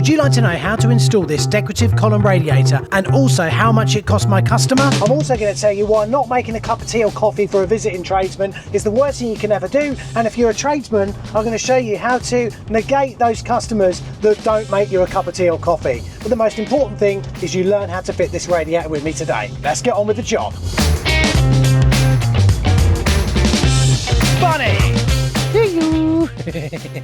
Would you like to know how to install this decorative column radiator and also how much it cost my customer? I'm also going to tell you why not making a cup of tea or coffee for a visiting tradesman is the worst thing you can ever do, and if you're a tradesman, I'm going to show you how to negate those customers that don't make you a cup of tea or coffee. But the most important thing is you learn how to fit this radiator with me today. Let's get on with the job. Bunny!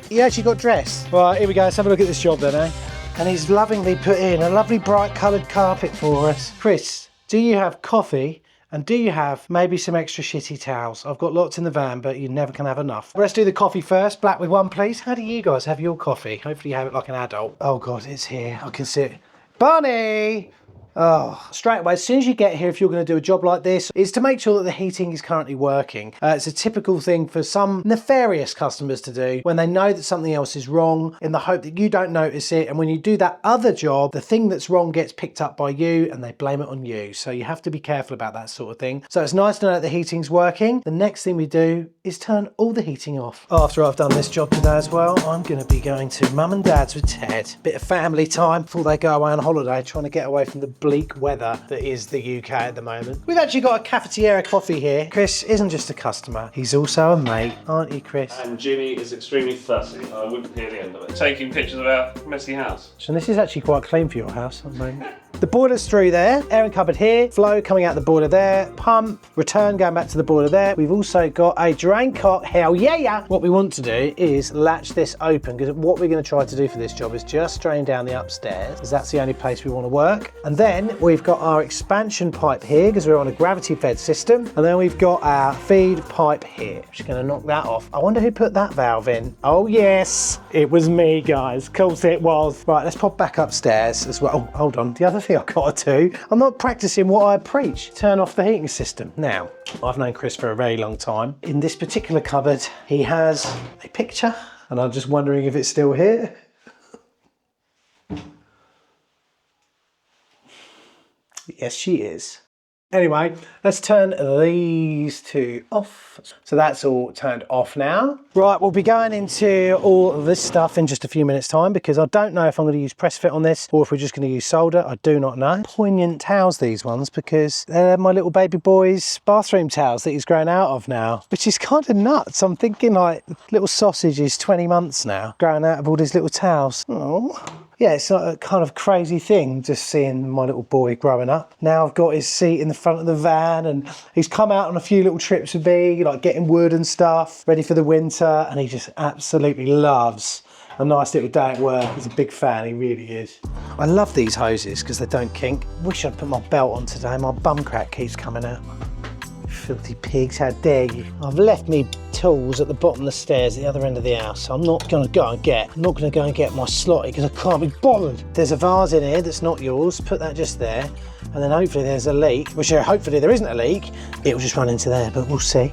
He actually got dressed. Right, here we go. Let's have a look at this job then, eh? And he's lovingly put in a lovely bright coloured carpet for us. Chris, do you have coffee? And do you have maybe some extra shitty towels? I've got lots in the van, but you never can have enough. Let's do the coffee first. Black with one, please. How do you guys have your coffee? Hopefully you have it like an adult. Oh God, it's here. I can see it. Bunny! Oh, straight away, as soon as you get here, if you're going to do a job like this, is to make sure that the heating is currently working. It's a typical thing for some nefarious customers to do when they know that something else is wrong in the hope that you don't notice it. And when you do that other job, the thing that's wrong gets picked up by you and they blame it on you. So you have to be careful about that sort of thing. So it's nice to know that the heating's working. The next thing we do is turn all the heating off. After I've done this job today as well, I'm going to be going to Mum and Dad's with Ted. Bit of family time before they go away on holiday, trying to get away from the bleak weather that is the UK at the moment. We've actually got a cafetiere coffee here. Chris isn't just a customer, he's also a mate, aren't you, Chris? And Jimmy is extremely fussy. I wouldn't hear the end of it. Taking pictures of our messy house. And this is actually quite clean for your house at the moment. The boiler's through there, airing cupboard here, flow coming out the boiler there, pump, return going back to the boiler there. We've also got a drain cock, hell yeah! What we want to do is latch this open, because what we're going to try to do for this job is just drain down the upstairs, because that's the only place we want to work. And then we've got our expansion pipe here, because we're on a gravity fed system. And then we've got our feed pipe here. Just going to knock that off. I wonder who put that valve in. Oh yes, it was me, guys. Of course it was. Right, let's pop back upstairs as well. Oh, hold on, the other thing I've got to do, I'm not practicing what I preach. Turn off the heating system. Now, I've known Chris for a very long time. In this particular cupboard, he has a picture, and I'm just wondering if it's still here. Yes, she is. Anyway, let's turn these two off. So that's all turned off now. Right, we'll be going into all of this stuff in just a few minutes time, because I don't know if I'm going to use press fit on this or if we're just going to use solder. I do not know. Poignant towels, these ones, because they're my little baby boy's bathroom towels that he's grown out of now, which is kind of nuts. I'm thinking like little sausage is 20 months now, growing out of all these little towels. Oh. Yeah, it's not a kind of crazy thing just seeing my little boy growing up. Now I've got his seat in the front of the van, and he's come out on a few little trips with me, like getting wood and stuff, ready for the winter, and he just absolutely loves a nice little day at work. He's a big fan, he really is. I love these hoses because they don't kink. Wish I'd put my belt on today, my bum crack keeps coming out. Filthy pigs, how dare you. I've left me tools at the bottom of the stairs at the other end of the house, so I'm not going to go and get my slotty because I can't be bothered. There's a vase in here that's not yours, put that just there, and then hopefully there's a leak, which hopefully there isn't a leak, it'll just run into there, but we'll see.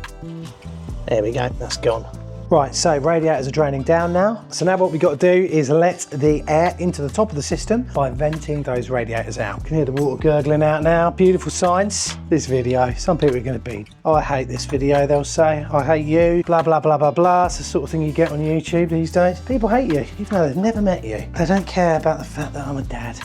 There we go, that's gone. Right, so radiators are draining down now. So now what we've got to do is let the air into the top of the system by venting those radiators out. You can hear the water gurgling out now. Beautiful signs. This video, some people are going to be, oh, I hate this video, they'll say. I hate you, blah, blah, blah, blah, blah. It's the sort of thing you get on YouTube these days. People hate you, even though they've never met you. They don't care about the fact that I'm a dad.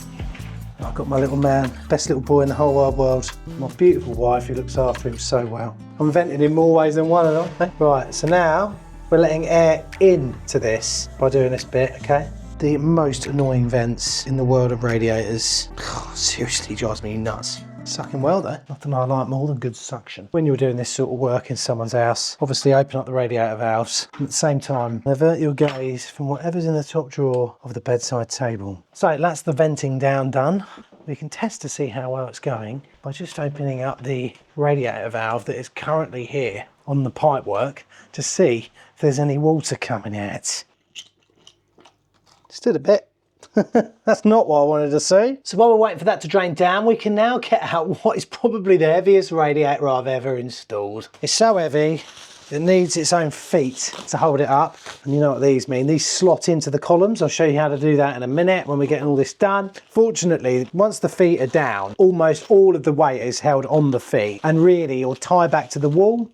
I've got my little man, best little boy in the whole wide world. My beautiful wife who looks after him so well. I'm venting in more ways than one, aren't I? Right, so now, we're letting air into this by doing this bit, okay? The most annoying vents in the world of radiators. Seriously drives me nuts. Sucking well though. Nothing I like more than good suction. When you're doing this sort of work in someone's house, obviously open up the radiator valves. And at the same time, divert your gaze from whatever's in the top drawer of the bedside table. So that's the venting down done. We can test to see how well it's going by just opening up the radiator valve that is currently here on the pipework to see if there's any water coming out. Just did a bit. That's not what I wanted to see. So while we're waiting for that to drain down, we can now get out what is probably the heaviest radiator I've ever installed. It's so heavy, it needs its own feet to hold it up. And you know what these mean. These slot into the columns. I'll show you how to do that in a minute when we're getting all this done. Fortunately, once the feet are down, almost all of the weight is held on the feet. And really, you'll tie back to the wall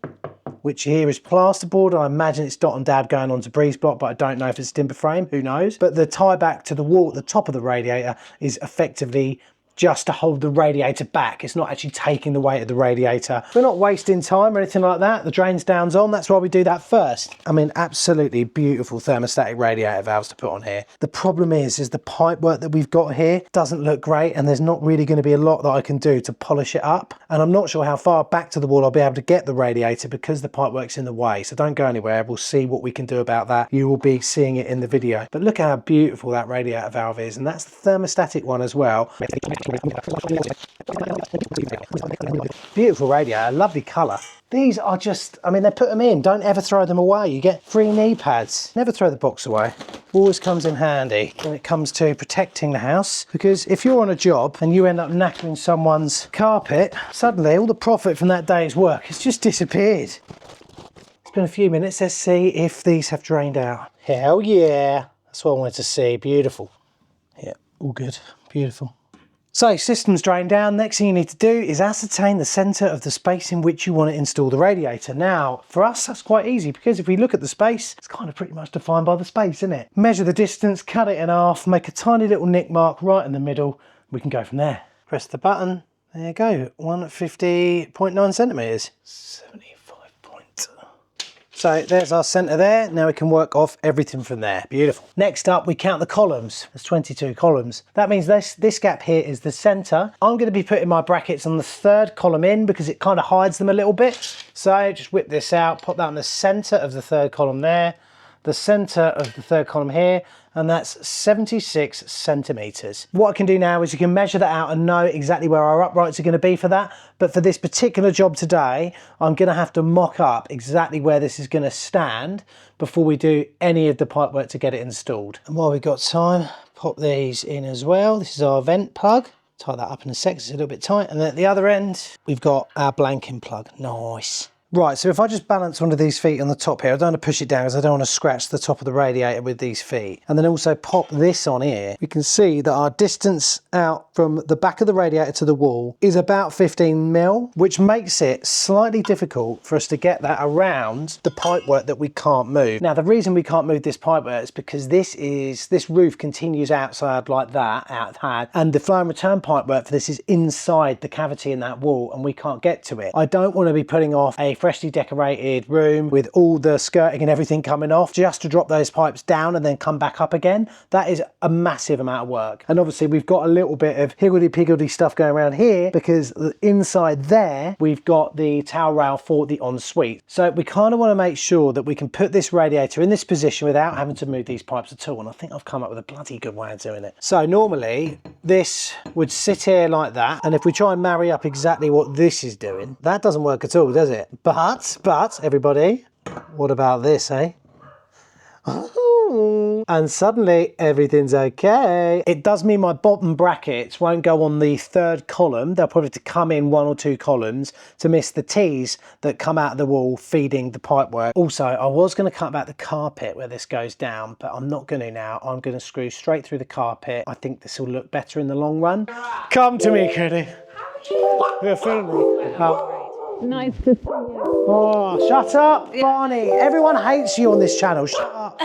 which here is plasterboard. I imagine it's dot and dab going onto breeze block, but I don't know if it's timber frame, who knows. But the tie back to the wall at the top of the radiator is effectively just to hold the radiator back. It's not actually taking the weight of the radiator. We're not wasting time or anything like that. The drains down's on, that's why we do that first. I mean, absolutely beautiful thermostatic radiator valves to put on here. The problem is the pipe work that we've got here doesn't look great, and there's not really going to be a lot that I can do to polish it up. And I'm not sure how far back to the wall I'll be able to get the radiator because the pipe work's in the way. So don't go anywhere. We'll see what we can do about that. You will be seeing it in the video. But look how beautiful that radiator valve is, and that's the thermostatic one as well. Beautiful radiator, lovely colour. These are just, I mean, they put them in, don't ever throw them away. You get free knee pads. Never throw the box away. Always comes in handy when it comes to protecting the house, because if you're on a job and you end up knackering someone's carpet, suddenly all the profit from that day's work has just disappeared. It's been a few minutes, let's see if these have drained out. Hell yeah, that's what I wanted to see, beautiful. Yeah, all good, beautiful. So system's drained down. Next thing you need to do is ascertain the centre of the space in which you want to install the radiator. Now, for us, that's quite easy because if we look at the space, it's kind of pretty much defined by the space, isn't it? Measure the distance, cut it in half, make a tiny little nick mark right in the middle. We can go from there. Press the button. There you go, 150.9 centimetres. 75 point. So there's our centre there. Now we can work off everything from there. Beautiful. Next up, we count the columns. There's 22 columns. That means this gap here is the centre. I'm going to be putting my brackets on the third column in because it kind of hides them a little bit. So just whip this out, pop that in the centre of the third column there, the centre of the third column here, and that's 76 centimetres. What I can do now is you can measure that out and know exactly where our uprights are going to be for that. But for this particular job today, I'm going to have to mock up exactly where this is going to stand before we do any of the pipework to get it installed. And while we've got time, pop these in as well. This is our vent plug. Tie that up in a sec, it's a little bit tight. And then at the other end, we've got our blanking plug. Nice. Right, so if I just balance one of these feet on the top here, I don't want to push it down because I don't want to scratch the top of the radiator with these feet. And then also pop this on here. We can see that our distance out from the back of the radiator to the wall is about 15 mil, which makes it slightly difficult for us to get that around the pipework that we can't move. Now, the reason we can't move this pipework is because this roof continues outside like that, and the flow and return pipework for this is inside the cavity in that wall, and we can't get to it. I don't want to be putting off a freshly decorated room with all the skirting and everything coming off just to drop those pipes down and then come back up again. That is a massive amount of work. And obviously we've got a little bit of higgledy-piggledy stuff going around here because inside there we've got the towel rail for the ensuite. So we kind of want to make sure that we can put this radiator in this position without having to move these pipes at all. And I think I've come up with a bloody good way of doing it. So normally this would sit here like that. And if we try and marry up exactly what this is doing, that doesn't work at all, does it? But everybody, what about this, eh? And suddenly everything's okay. It does mean my bottom brackets won't go on the third column. They'll probably have to come in 1 or 2 columns to miss the T's that come out of the wall feeding the pipework. Also, I was going to cut back the carpet where this goes down, but I'm not going to now. I'm going to screw straight through the carpet. I think this will look better in the long run. Come to me, Kitty. We're filming. Nice to see you. Oh, shut up, Barney. Everyone hates you on this channel. Shut up.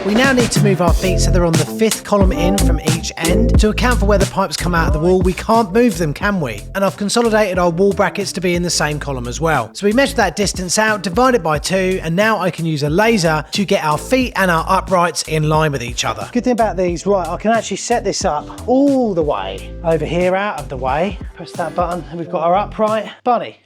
We now need to move our feet so they're on the 5th column in from each end. To account for where the pipes come out of the wall, we can't move them, can we? And I've consolidated our wall brackets to be in the same column as well. So we measure that distance out, divide it by 2, and now I can use a laser to get our feet and our uprights in line with each other. Good thing about these, right, I can actually set this up all the way over here out of the way. Press that button and we've got our upright. Barney.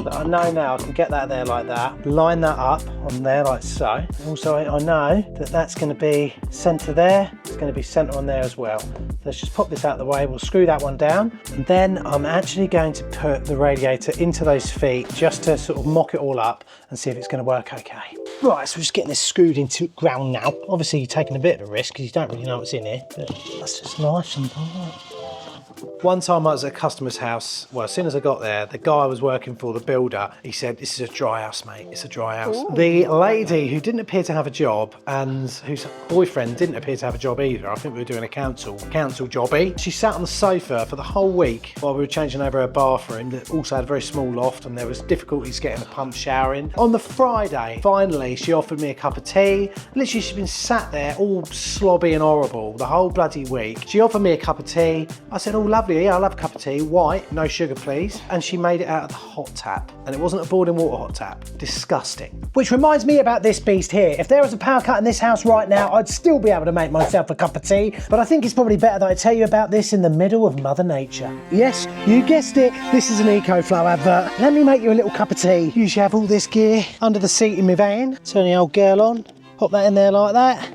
I know now I can get that there like that, line that up on there like so. Also, I know that that's going to be centre there, it's going to be centre on there as well. So let's just pop this out of the way, we'll screw that one down, and then I'm actually going to put the radiator into those feet just to sort of mock it all up and see if it's going to work okay. Right, so we're just getting this screwed into ground now. Obviously you're taking a bit of a risk because you don't really know what's in here, but that's just nice and One time I was at a customer's house, well, as soon as I got there, the guy I was working for, the builder, he said, this is a dry house, mate, it's a dry house. Ooh. The lady who didn't appear to have a job and whose boyfriend didn't appear to have a job either, I think we were doing a council jobby. She sat on the sofa for the whole week while we were changing over her bathroom that also had a very small loft, and there was difficulties getting the pump shower in. On the Friday, finally, she offered me a cup of tea. Literally, she's been sat there all slobby and horrible the whole bloody week. She offered me a cup of tea. I said, oh, lovely, yeah, I'll have a cup of tea, white, no sugar, please. And she made it out of the hot tap. And it wasn't a boiling water hot tap. Disgusting. Which reminds me about this beast here. If there was a power cut in this house right now, I'd still be able to make myself a cup of tea. But I think it's probably better that I tell you about this in the middle of Mother Nature. Yes, you guessed it. This is an EcoFlow advert. Let me make you a little cup of tea. Usually have all this gear under the seat in my van. Turn the old girl on. Pop that in there like that.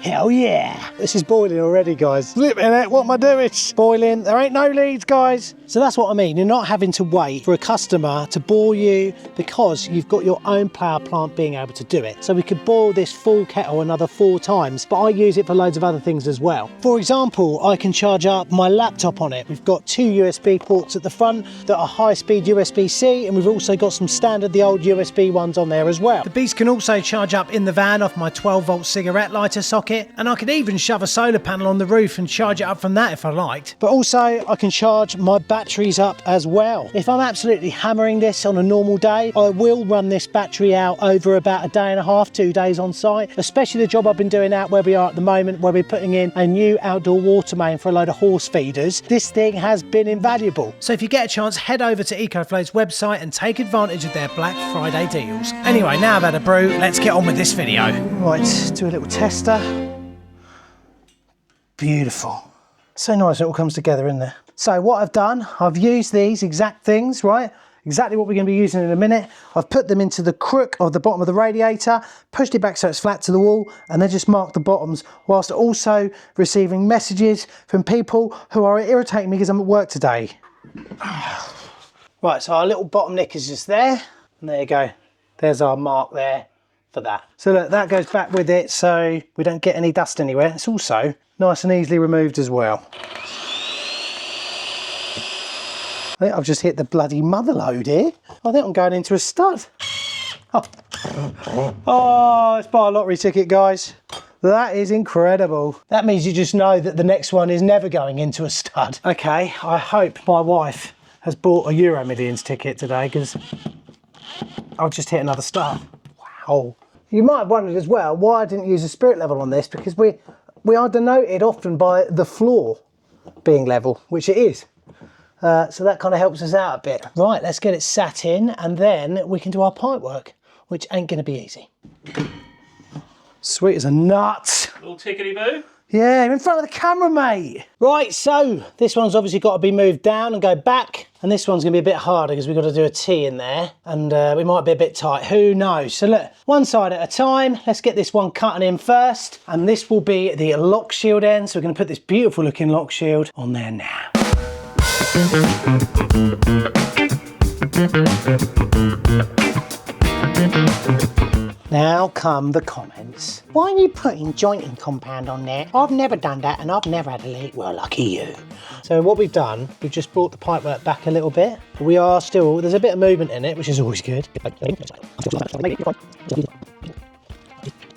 Hell yeah. This is boiling already, guys. Flipping it, what am I doing? It's boiling. There ain't no leads, guys. So that's what I mean. You're not having to wait for a customer to bore you because you've got your own power plant being able to do it. So we could boil this full kettle another 4 times, but I use it for loads of other things as well. For example, I can charge up my laptop on it. We've got 2 USB ports at the front that are high-speed USB-C, and we've also got some standard, the old USB ones on there as well. The beast can also charge up in the van off my 12-volt cigarette lighter socket, and I could even shove a solar panel on the roof and charge it up from that if I liked. But also I can charge my batteries up as well. If I'm absolutely hammering this on a normal day, I will run this battery out over about a day and a half, 2 days on site, especially the job I've been doing out where we are at the moment, where we're putting in a new outdoor water main for a load of horse feeders. This thing has been invaluable. So if you get a chance, head over to EcoFlow's website and take advantage of their Black Friday deals. Anyway, now I've had a brew, let's get on with this video. Right, do a little tester. Beautiful. So nice it all comes together in there. So what I've done, I've used these exact things, right? Exactly what we're going to be using in a minute. I've put them into the crook of the bottom of the radiator, pushed it back so it's flat to the wall, and then just marked the bottoms, whilst also receiving messages from people who are irritating me because I'm at work today. Right, so our little bottom nick is just there, and there you go. There's our mark there for that. So look, that goes back with it so we don't get any dust anywhere. It's also nice and easily removed as well. I think I've just hit the bloody mother load here. I think I'm going into a stud. Oh, it's by a lottery ticket, guys. That is incredible. That means you just know that the next one is never going into a stud. Okay, I hope my wife has bought a Euro Millions ticket today because I'll just hit another stud. Wow. You might have wondered as well why I didn't use a spirit level on this, because we are denoted often by the floor being level, which it is. So that kind of helps us out a bit. Right, let's get it sat in and then we can do our pipe work, which ain't going to be easy. Sweet as a nut. Little tickety-boo. Yeah, you're in front of the camera, mate. Right, so this one's obviously got to be moved down and go back. And this one's going to be a bit harder because we've got to do a T in there. And we might be a bit tight, who knows? So look, one side at a time. Let's get this one cutting in first. And this will be the lock shield end. So we're going to put this beautiful looking lock shield on there now. Now come the comments. Why are you putting jointing compound on there? I've never done that and I've never had a leak. Well, lucky you. So what we've done, we've just brought the pipework back a little bit. We are still, there's a bit of movement in it, which is always good.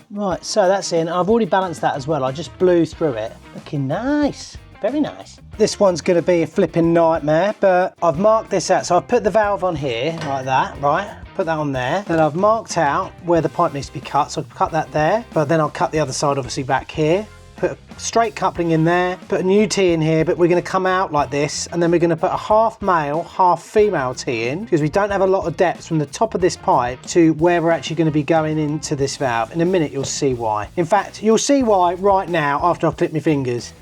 Right, so that's in. I've already balanced that as well. I just blew through it. Looking nice. Very nice. This one's going to be a flipping nightmare, but I've marked this out. So I've put the valve on here, like that, right? Put that on there. Then I've marked out where the pipe needs to be cut. So I'll cut that there, but then I'll cut the other side obviously back here. Put a straight coupling in there, put a new T in here, but we're going to come out like this, and then we're going to put a half male, half female T in, because we don't have a lot of depth from the top of this pipe to where we're actually going to be going into this valve. In a minute you'll see why. In fact, you'll see why right now after I've clipped my fingers.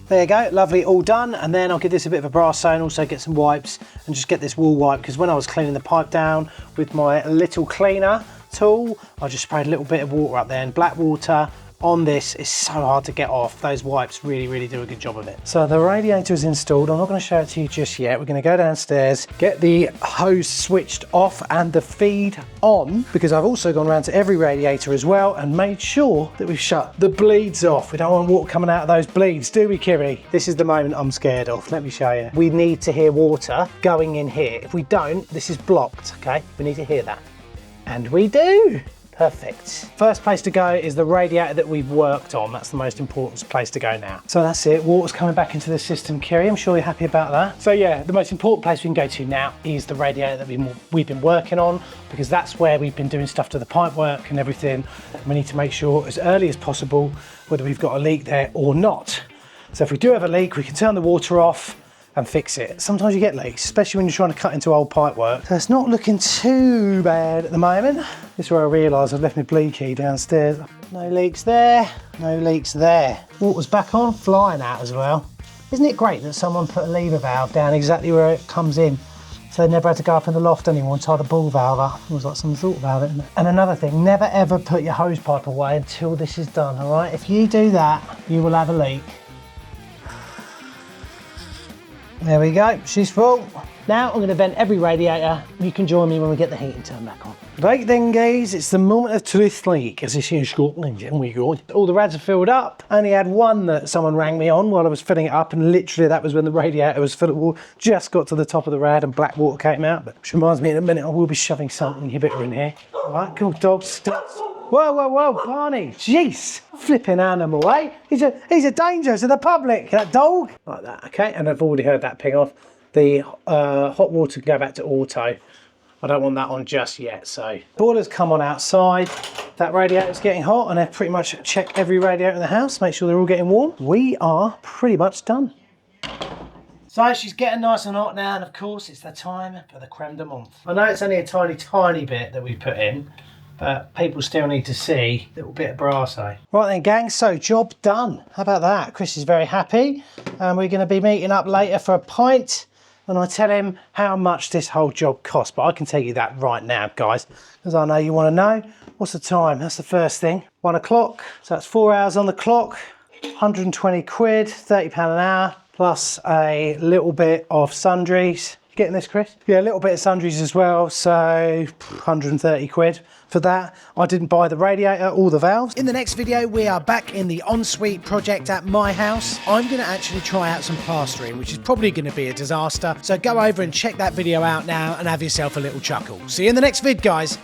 There you go, lovely, all done. And then I'll give this a bit of a brasso and also get some wipes and just get this wall wipe, because when I was cleaning the pipe down with my little cleaner tool, I just sprayed a little bit of water up there, and black water on this is so hard to get off. Those wipes really do a good job of it. So the radiator is installed. I'm not going to show it to you just yet. We're going to go downstairs, get the hose switched off and the feed on, because I've also gone around to every radiator as well and made sure that we've shut the bleeds off. We don't want water coming out of those bleeds, do we, Kiri? This is the moment I'm scared of. Let me show you. We need to hear water going in here. If we don't, this is blocked, okay? We need to hear that. And we do. Perfect. First place to go is the radiator that we've worked on. That's the most important place to go now. So that's it. Water's coming back into the system, Kiri. I'm sure you're happy about that. So yeah, the most important place we can go to now is the radiator that we've been working on, because that's where we've been doing stuff to the pipe work and everything. We need to make sure as early as possible whether we've got a leak there or not. So if we do have a leak, we can turn the water off and fix it. Sometimes you get leaks, especially when you're trying to cut into old pipe work. So it's not looking too bad at the moment. This is where I realised I've left my bleed key downstairs. No leaks there, no leaks there. Water's back on, flying out as well. Isn't it great that someone put a lever valve down exactly where it comes in, so they never had to go up in the loft anymore and tie the ball valve up? It was like some thought about it, isn't it? And another thing, never ever put your hose pipe away until this is done, all right? If you do that, you will have a leak. There we go, she's full. Now I'm going to vent every radiator. You can join me when we get the heating turned back on. Right then guys, it's the moment of truth, like, as they say in Scotland, and we go. All the rads are filled up. I only had one that someone rang me on while I was filling it up, and literally that was when the radiator was full of water. Just got to the top of the rad and black water came out. But which reminds me, in a minute I will be shoving salt inhibitor in here. All right, cool, dogs. Whoa, Barney, jeez, flipping animal, eh? He's a danger to the public, that dog. Like that, okay, and I've already heard that ping off. The hot water can go back to auto. I don't want that on just yet, so. Boiler's come on outside. That radiator's getting hot, and I've pretty much checked every radiator in the house, make sure they're all getting warm. We are pretty much done. So she's getting nice and hot now, and of course it's the time for the creme de menthe. I know it's only a tiny bit that we put in, but people still need to see a little bit of brass, eh? Right then gang, so job done. How about that? Chris is very happy, and we're going to be meeting up later for a pint when I tell him how much this whole job costs. But I can tell you that right now, guys, because I know you want to know. What's the time? That's the first thing. 1 o'clock, so that's 4 hours on the clock, 120 quid, £30 an hour, plus a little bit of sundries. Getting this, Chris? Yeah, a little bit of sundries as well, so 130 quid for that. I didn't buy the radiator or the valves. In the next video, we are back in the ensuite project at my house. I'm going to actually try out some plastering, which is probably going to be a disaster. So go over and check that video out now and have yourself a little chuckle. See you in the next vid, guys.